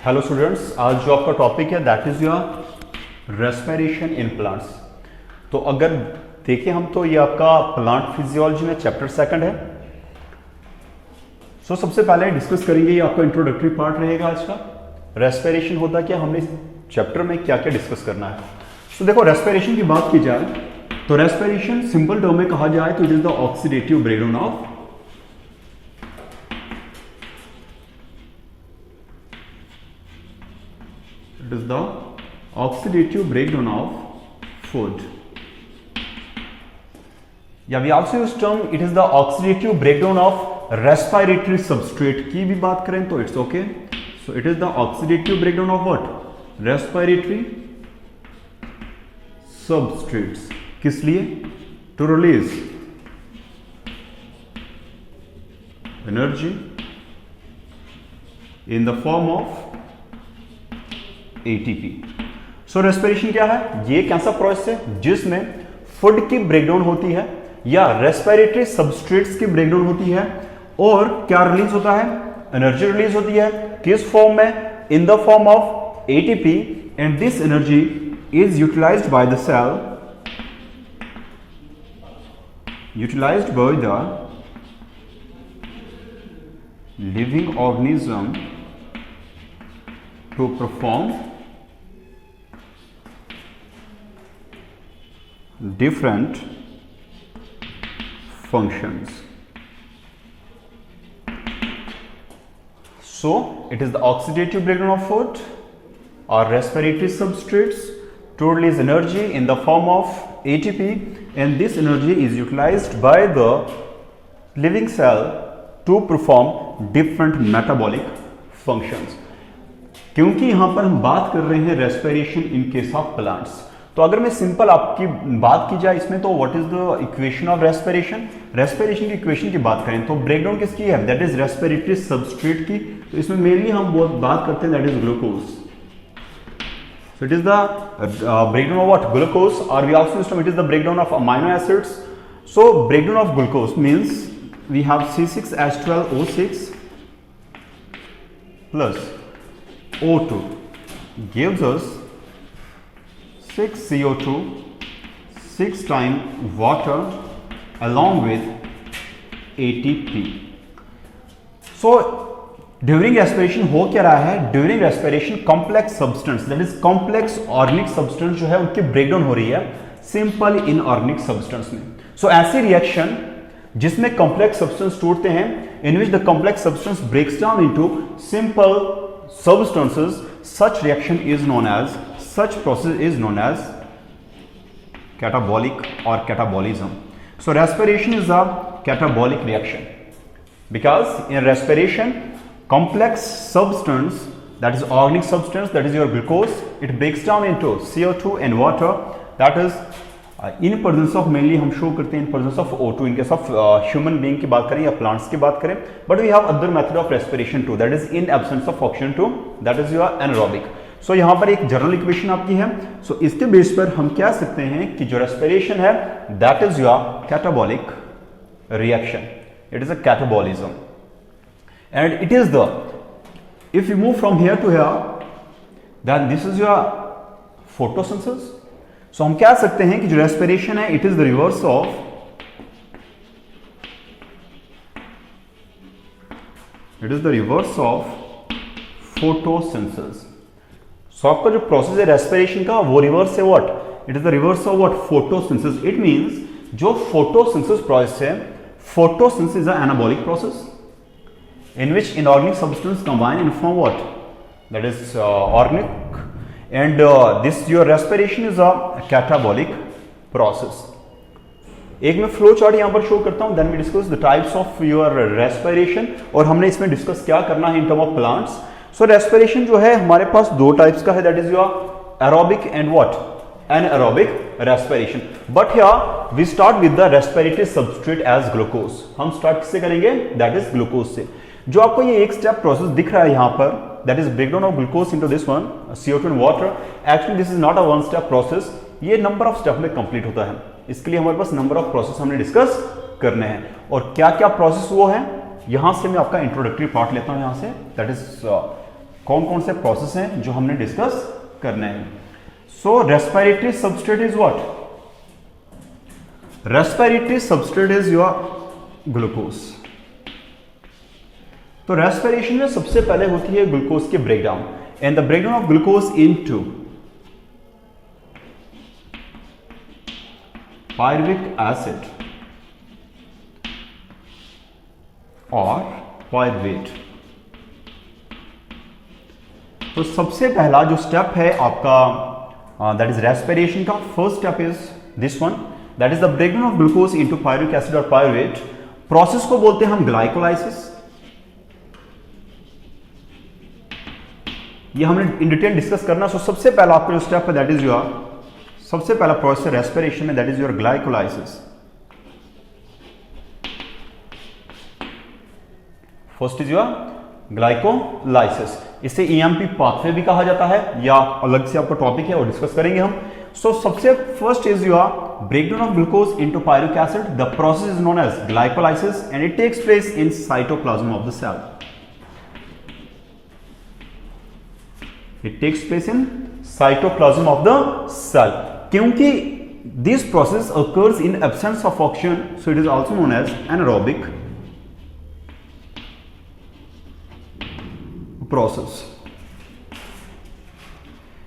Hello students, आज जो आपका टॉपिक है that is your respiration in plants. तो अगर देखें हम तो ये आपका प्लांट फिजियोलॉजी में चैप्टर सेकंड है। सो सबसे पहले डिस्कस करेंगे, ये आपका इंट्रोडक्टरी पार्ट रहेगा आज का। रेस्पिरेशन होता क्या, हमने इस चैप्टर में क्या क्या डिस्कस करना है। सो देखो, रेस्पिरेशन की बात की जाए तो रेस्पिरेशन सिंपल टर्म में कहा जाए तो it is the oxidative breakdown of is the oxidative breakdown of food. Yeah, we also use term it is the oxidative breakdown of respiratory substrate की भी बात करें तो it's okay. So it is the oxidative breakdown of what? Respiratory substrates. किस लिए? To release energy in the form of ATP. So respiration क्या है? ये एक ऐसा प्रोसेस है जिसमें फूड की ब्रेकडाउन होती है या रेस्पिरेटरी सबस्ट्रेट्स की ब्रेकडाउन होती है और क्या रिलीज होता है? एनर्जी रिलीज होती है। किस फॉर्म में? In the form of ATP, and this energy is utilised by the cell, utilised by the living organism to perform different functions. So it is the oxidative breakdown of food or respiratory substrates to release energy in the form of ATP, and this energy is utilized by the living cell to perform different metabolic functions. क्योंकि यहां पर हम बात कर रहे हैं respiration in case of plants, तो अगर मैं सिंपल आपकी बात की जाए इसमें तो what is the equation of respiration. Respiration की इक्वेशन की बात करें तो ब्रेकडाउन किसकी है? दैट इज रेस्पिरेटरी सबस्ट्रेट की। तो इसमें मेनली हम बात करते हैं that is glucose. So it is the breakdown of what? Glucose. और we also used it is the breakdown of amino acids. So breakdown of glucose means we have C6H12O6 plus O2 gives us 6 CO2, 6 times water along with ATP. So during respiration हो क्या रहा है? During respiration complex substance, that is complex organic substance जो है उनकी breakdown हो रही है simple inorganic substance में. So ऐसी reaction जिसमें complex substance टूटते हैं, in which the complex substance breaks down into simple substances, such reaction is known as, such process is known as catabolic or catabolism. So respiration is a catabolic reaction because in respiration complex substance, that is organic substance, that is your glucose, it breaks down into CO2 and water, that is in presence of, mainly हम show करते हैं in presence of O2 in case of human being की बात करें या plants की बात करें, but we have other method of respiration too, that is in absence of oxygen too, that is your anaerobic. So यहाँ पर एक जनरल इक्वेशन आपकी है। सो इसके बेस पर हम कह सकते हैं कि जो रेस्पिरेशन है that is your catabolic reaction, it is a catabolism and it is the, if you move from here to here then this is your photosynthesis. So हम कह सकते हैं कि जो रेस्पिरेशन है it is the reverse of, it is the reverse of photosynthesis. So आपका जो process है रेस्पिरेशन का वो रिवर्स है what? It is the reverse of what? Photosynthesis. It means जो फोटोसिंथेसिस प्रोसेस है, photosynthesis is a anabolic process in which inorganic substance combine and form what? That is organic, and this your respiration is a catabolic process. एक मैं flow chart यहां पर show करता हूं, then we discuss the types of your respiration, और हमने इसमें discuss क्या करना है in term of plants. So respiration जो है हमारे पास दो टाइप्स का है, that is your aerobic and what? Anaerobic respiration. But here we start with the respiratory substrate as glucose. हम स्टार्ट किससे करेंगे? दैट इज ग्लूकोज से। जो आपको ये एक स्टेप प्रोसेस दिख रहा है यहां पर, that is breakdown of glucose into this one CO2 and water. Actually this is not a one step process, ये नंबर ऑफ स्टेप में कंप्लीट होता है। इसके लिए हमारे पास नंबर ऑफ प्रोसेस हमने डिस्कस करने हैं, और क्या क्या प्रोसेस वो है यहां से मैं आपका इंट्रोडक्टरी पार्ट लेता हूं यहां से, दैट इज कौन कौन से प्रोसेस हैं जो हमने डिस्कस करने हैं। So respiratory substrate is what? Respiratory substrate is your glucose. तो रेस्पिरेशन में सबसे पहले होती है ग्लूकोज की breakdown, and the breakdown of glucose into pyruvic acid और पायरुवेट। तो सबसे पहला जो स्टेप है आपका दैट इज रेस्पिरेशन का, first step is this one, that is the breakdown of glucose into pyruvic acid और पायरुवेट। प्रोसेस को बोलते हैं हम ग्लाइकोलाइसिस। ये हमने इन डिटेल डिस्कस करना। सो सबसे पहला आपका जो स्टेप है दैट इज योर, सबसे पहला प्रोसेस रेस्पिरेशन में that is your glycolysis. First is your glycolysis. इसे ईएमपी पाथवे भी कहा जाता है, या अलग से आपका टॉपिक है और डिस्कस करेंगे हम। सो सबसे first is your breakdown of glucose into pyruvic acid. The process is known as glycolysis and it takes place in cytoplasm of the cell. It takes place in cytoplasm of the cell. क्योंकि this process occurs in absence of oxygen, so it is also known as anaerobic process.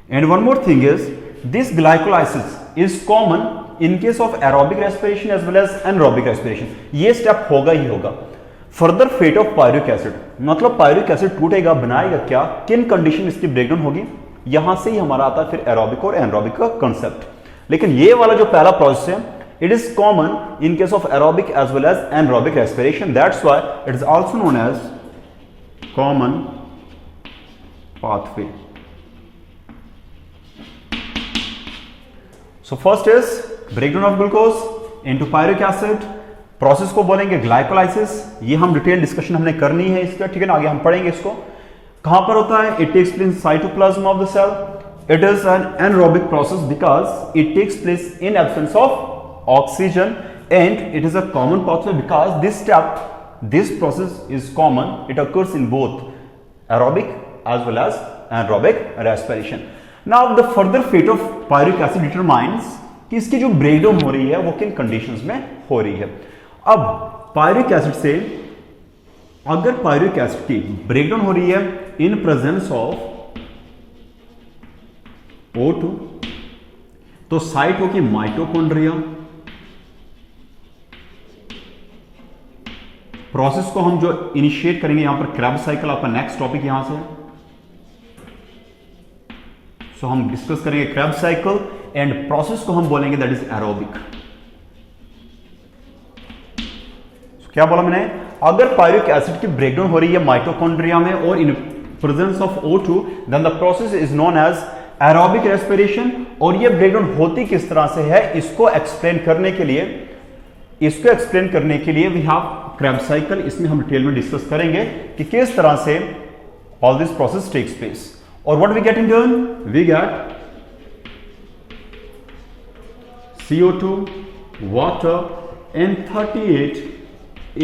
And one more thing is, this glycolysis is common in case of aerobic respiration as well as anaerobic respiration. ये step होगा ही होगा। Further fate of pyruvic acid, मतलब pyruvic acid टूटेगा, बनाएगा क्या, किन condition इसकी ब्रेकडाउन होगी, यहां से ही हमारा आता है फिर एरोबिक और एनारोबिक का कंसेप्ट। लेकिन ये वाला जो पहला प्रोसेस है, it is common in case of aerobic as well as anaerobic respiration, that's why it is also known as common pathway. So first is breakdown of glucose into pyruvic acid, process को बोलेंगे glycolysis. ये हम detail discussion हमने करनी है इसका, ठीक है ना, आगे हम पढ़ेंगे इसको। कहां पर होता है? It takes place in cytoplasm of the cell. It is an anaerobic process because it takes place in absence of oxygen and it is a common pathway because this step, this process is common, it occurs in both aerobic as well as anaerobic respiration. Now the further fate of pyruvic acid determines कि इसकी जो breakdown हो रही है वो किन conditions में हो रही है। अब पायरुविक एसिड से, अगर पायरुविक एसिड की ब्रेकडाउन हो रही है इन प्रेजेंस ऑफ O2, तो साइट होगी माइटोकॉन्ड्रिया। प्रोसेस को हम जो इनिशिएट करेंगे यहां पर क्रेब्स साइकिल, आपका नेक्स्ट टॉपिक यहां से। सो हम डिस्कस करेंगे क्रेब्स साइकिल एंड प्रोसेस को हम बोलेंगे दैट इज एरोबिक। क्या बोला मैंने? अगर पायरुविक एसिड की ब्रेकडाउन हो रही है माइटोकॉन्ड्रिया में और in presence of O2, then the process is known as aerobic respiration. और ये ब्रेकडाउन होती किस तरह से है, इसको एक्सप्लेन करने के लिए वी हैव क्रेब्स साइकिल। इसमें हम डिटेल में डिस्कस करेंगे कि किस तरह से all this process takes place. और what we get in turn? We get CO2, water and 38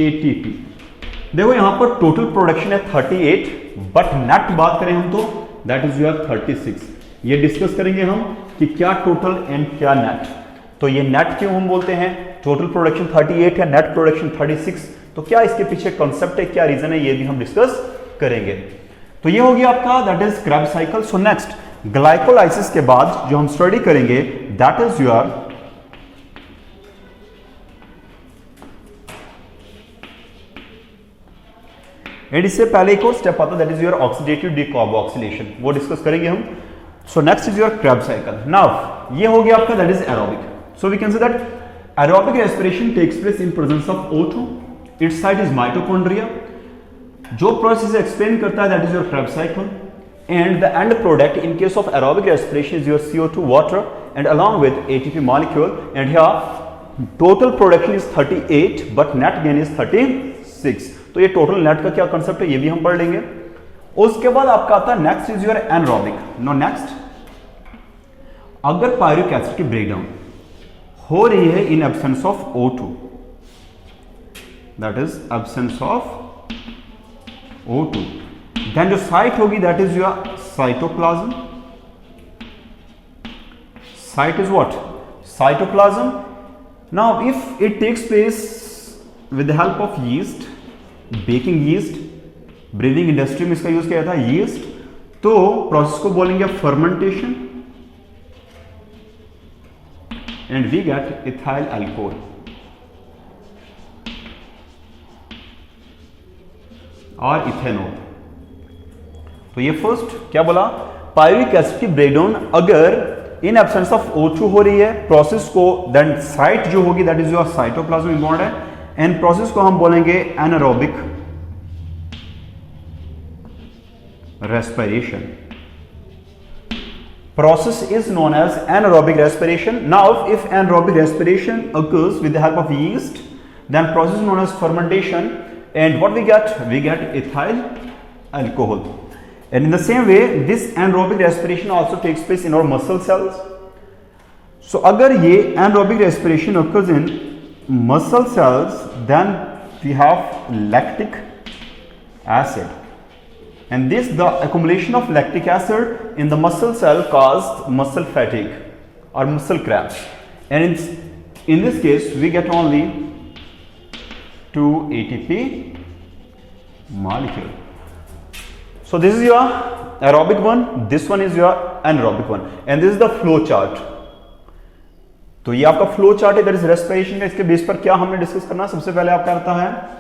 ATP। देखो यहां पर टोटल प्रोडक्शन है 38, बट नेट बात करें हम तो दैट इज योर 36। ये डिस्कस करेंगे हम कि क्या टोटल एंड क्या नेट। तो ये नेट क्यों हम बोलते हैं, टोटल प्रोडक्शन 38 है, नेट प्रोडक्शन 36, तो क्या इसके पीछे कॉन्सेप्ट है, क्या रीजन है, ये भी हम डिस्कस करेंगे। तो ये हो गया आपका that is Krebs cycle. So next glycolysis के बाद जो हम स्टडी करेंगे दैट इज योर एंड इससे पहले एक और स्टेप आता है that is your oxidative decarboxylation, वो डिस्कस करेंगे हम। So next is your Krebs cycle. Now ये हो गया आपका that is aerobic. So we can say that aerobic respiration takes place in presence of O2, its site is mitochondria. जो process explain करता है that is your Krebs cycle and the end product in case of aerobic respiration is your CO2 water and along with ATP molecule and here total production is 38 but net gain is 36। तो ये total net का क्या concept है ये भी हम पढ़ लेंगे। उसके बाद आपका आता है next is your anaerobic. No next, अगर पायरुविक एसिड की ब्रेकडाउन हो रही है in absence of O2, that is absence of O2, then जो साइट होगी that is your cytoplasm. Site is what? Cytoplasm. Now if it takes place with the help of yeast, baking yeast, brewing industry में इसका use किया था yeast, तो process को बोलेंगे fermentation and we get ethyl alcohol. और ethanol. तो ये फर्स्ट क्या बोला? पायरुविक एसिड की ब्रेकडाउन अगर इन एब्सेंस ऑफ O2 हो रही है प्रोसेस को, देन साइट जो होगी that is your cytoplasmic bond है, एंड प्रोसेस को हम बोलेंगे anaerobic respiration. Process is known as anaerobic respiration. Now if anaerobic respiration occurs with the help of yeast, then process is known as fermentation, and what we get ethyl alcohol. And in the same way this anaerobic respiration also takes place in our muscle cells. So agar ye anaerobic respiration occurs in muscle cells, then we have lactic acid. And this, the accumulation of lactic acid in the muscle cell caused muscle fatigue or muscle cramps. And in this case, we get only 2 ATP molecule. So this is your aerobic one, this one is your anaerobic one, and this is the flow chart. तो ये आपका flow chart है, that is respiration का. इसके base पर क्या हमने discuss करना, सबसे पहले आपका रहता है,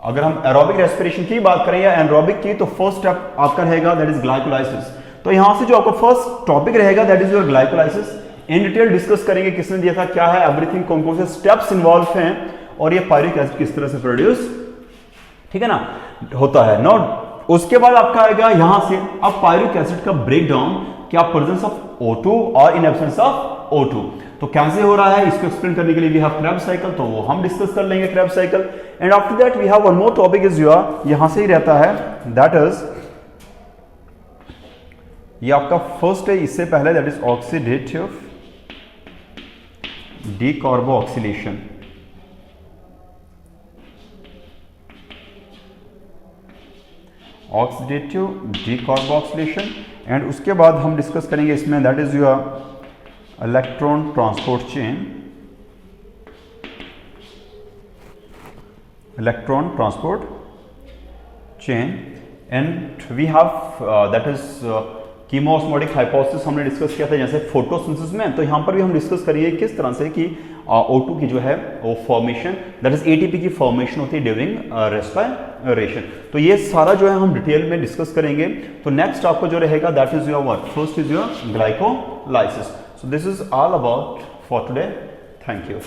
अगर हम एरोबिक रेस्पिरेशन की बात करें या एनरोबिक की, तो फर्स्ट स्टेप आपका रहेगा दैट इज ग्लाइकोलाइसिस. तो यहां से जो आपका फर्स्ट टॉपिक रहेगा that is your glycolysis. In detail discuss करेंगे किसने दिया था, क्या है, एवरीथिंग, कौन कौन से स्टेप्स इन्वॉल्व हैं और ये पायरुविक एसिड किस तरह से प्रोड्यूस, ठीक है ना, होता है. नोट उसके बाद आपका आएगा यहां से अब पायरुविक एसिड का ब्रेकडाउन, क्या प्रेजेंस ऑफ O2 और इन एब्सेंस ऑफ O2. तो कैसे हो रहा है इसको एक्सप्लेन करने के लिए वी हैव क्रेब्स साइकिल, तो वो हम डिस्कस कर लेंगे Krebs cycle. And after that we have one more topic is your, यहां से ही रहता है, दैट इज, ये आपका फर्स्ट है, इससे पहले that is oxidative decarboxylation. Oxidative decarboxylation. And उसके बाद हम डिस्कस करेंगे इसमें that is your electron transport chain, electron transport chain, and we have that is chemiosmotic hypothesis हमने डिस्कस किया था जैसे फोटोसिंथेसिस में. तो यहाँ पर भी हम डिस्कस करिए किस तरह से कि O2 की जो है वो फॉर्मेशन, दैट इज ATP की फॉर्मेशन होती है ड्यूरिंग रेस्पिरेशन. तो ये सारा जो है हम डिटेल में डिस्कस करेंगे. तो नेक्स्ट आपको जो रहेगा that is your what, first is your glycolysis. So this is all about for today. Thank you.